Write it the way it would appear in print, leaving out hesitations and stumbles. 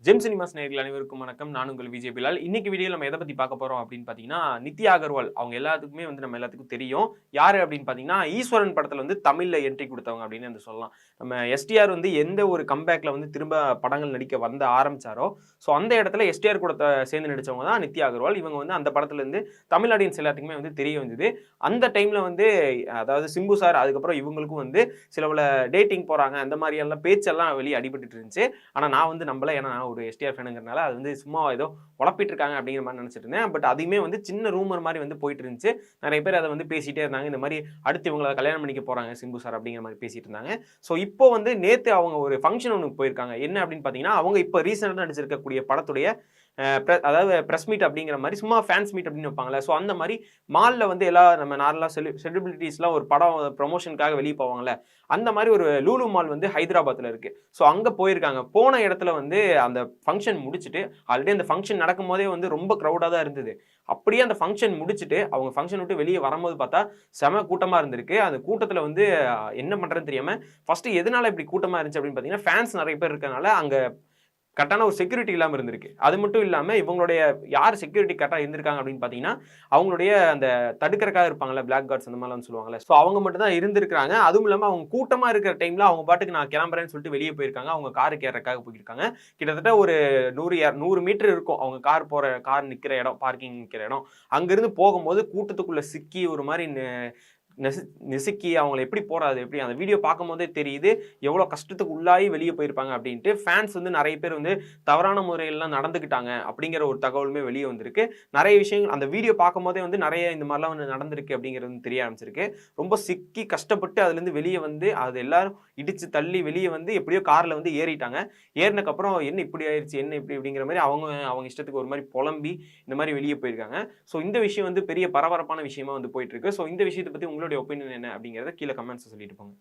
GeM cinemas நேயர்கள் அனைவருக்கும் வணக்கம். நான் உங்கள் விஜய் பிலால். இன்னைக்கு வீடியோல நம்ம எதை பத்தி பார்க்க போறோம் அப்படின்னு பார்த்தீங்கன்னா, நித்யா அகர்வால் அவங்க எல்லாத்துக்குமே நம்ம எல்லாத்துக்கும் தெரியும். யாரு அப்படின்னு பார்த்தீங்கன்னா, ஈஸ்வரன் படத்துல தமிழ்ல என்ட்ரி கொடுத்தவங்க அப்படின்னு சொல்லலாம். நம்ம எஸ்டிஆர் எந்த ஒரு கம்பேக்ல திரும்ப படங்கள் நடிக்க ஆரம்பிச்சாரோ, ஸோ அந்த இடத்துல எஸ்டிஆர் கூட சேர்ந்து நடிச்சவங்க தான் நித்யா அகர்வால். இவங்க அந்த படத்துல தமிழ் ஆடியன்ஸ் எல்லாத்துக்குமே தெரிய வந்தது. அந்த டைம்ல அதாவது சிம்பு சார் அதுக்கப்புறம் இவங்களுக்கும் சில பல டேட்டிங் போறாங்க அந்த மாதிரி எல்லாம் பேச்செல்லாம் வெளியே அடிபட்டு இருந்துச்சு. ஆனா நான் நம்பல. ஏன்னா ஒரு எஸ்டிஆர் ஃபேனுங்கிறனால அது சும்மா ஏதோ உழப்பிட்டு இருக்காங்க அப்படிங்கிற மாதிரி நினைச்சிட்டு இருந்தேன். பட் அதையுமே சின்ன ரூமர் மாதிரி போயிட்டு இருந்துச்சு. நிறைய பேர் அதை பேசிட்டே இருந்தாங்க. இந்த மாதிரி அடுத்து இவங்களை கல்யாணம் பண்ணிக்க போறாங்க சிம்பு சார் அப்படிங்கிற மாதிரி பேசிட்டு இருந்தாங்க. ஸோ இப்போ நேத்து அவங்க ஒரு ஃபங்க்ஷன் ஒன்று போயிருக்காங்க. என்ன அப்படின்னு பார்த்தீங்கன்னா, அவங்க இப்போ ரீசெண்டாக நடிச்சிருக்கக்கூடிய படத்துடைய அதாவது பிரஸ் மீட் அப்படிங்கிற மாதிரி சும்மா ஃபேன்ஸ் மீட் அப்படின்னு வைப்பாங்களே, ஸோ அந்த மாதிரி மாலில் எல்லா நம்ம நார்மலாக செலிபிரிட்டிஸ்லாம் ஒரு படம் ப்ரொமோஷனுக்காக வெளியே போவாங்கல்ல, அந்த மாதிரி ஒரு லூலு மால் ஹைதராபாத்தில் இருக்குது. ஸோ அங்கே போயிருக்காங்க. போன இடத்துல அந்த ஃபங்க்ஷன் முடிச்சுட்டு ஆல்ரெடி அந்த ஃபங்க்ஷன் நடக்கும் போதே ரொம்ப க்ரௌடாக தான் இருந்தது. அப்படியே அந்த ஃபங்க்ஷன் முடிச்சுட்டு அவங்க ஃபங்க்ஷன் விட்டு வெளியே வரும்போது பார்த்தா செம கூட்டமாக இருந்திருக்கு. அந்த கூட்டத்தில் என்ன பண்ணுறதுன்னு தெரியாமல் ஃபஸ்ட்டு எதனால இப்படி கூட்டமாக இருந்துச்சு அப்படின்னு பார்த்தீங்கன்னா, ஃபேன்ஸ் நிறைய பேர் இருக்கனால அங்கே கரெக்டான ஒரு செக்யூரிட்டி இல்லாமல் இருந்திருக்கு. அது மட்டும் இல்லாமல் இவங்களுடைய யார் செக்யூரிட்டி கரெக்டாக இருந்திருக்காங்க அப்படின்னு பார்த்தீங்கன்னா, அவங்களுடைய அந்த தடுக்கிறக்காக இருப்பாங்கல்ல, பிளாக் கார்ட்ஸ் அந்த மாதிரிலாம் சொல்லுவாங்கல்ல, ஸோ அவங்க மட்டும் தான் இருந்திருக்காங்க. அதுவும் இல்லாமல் அவங்க கூட்டமாக இருக்கிற டைமில் அவங்க பாட்டுக்கு நான் கிளம்புறேன்னு சொல்லிட்டு வெளியே போயிருக்காங்க. அவங்க காருக்கு ஏறக்காக போயிருக்காங்க. கிட்டத்தட்ட ஒரு 100 மீட்டர் இருக்கும் அவங்க கார் நிற்கிற இடம், பார்க்கிங் நிற்கிற இடம். அங்கேருந்து போகும்போது கூட்டத்துக்குள்ளே சிக்கி ஒரு மாதிரி நெசுக்கி அவங்களை எப்படி போறாது, எப்படி அந்த வீடியோ பார்க்கும் போதே தெரியுது எவ்வளோ கஷ்டத்துக்கு உள்ளாகி வெளியே போயிருப்பாங்க அப்படின்ட்டு. ஃபேன்ஸ் நிறைய பேர் தவறான முறையெல்லாம் நடந்துக்கிட்டாங்க அப்படிங்கிற ஒரு தகவலுமே வெளியே வந்திருக்கு. நிறைய விஷயங்கள் அந்த வீடியோ பார்க்கும் போதே நிறைய இந்த மாதிரிலாம் நடந்திருக்கு அப்படிங்கிறது தெரிய ஆரம்பிச்சிருக்கு. ரொம்ப சிக்கி கஷ்டப்பட்டு அதுலேருந்து வெளியே அது எல்லாரும் இடிச்சு தள்ளி வெளியே எப்படியோ காரில் ஏறிட்டாங்க. ஏறினதுக்கப்புறம் என்ன இப்படி ஆயிடுச்சு, என்ன இப்படி அப்படிங்கிற மாதிரி அவங்க இஷ்டத்துக்கு ஒரு மாதிரி புலம்பி இந்த மாதிரி வெளியே போயிருக்காங்க. ஸோ இந்த விஷயம் பெரிய பரபரப்பான விஷயமா போயிட்டு இருக்கு. ஸோ இந்த விஷயத்தை பற்றி உங்களுடைய ஒப்பீனியன் என்ன அப்படிங்கிறத கீழே கமெண்ட்ஸ் சொல்லிட்டு போங்க.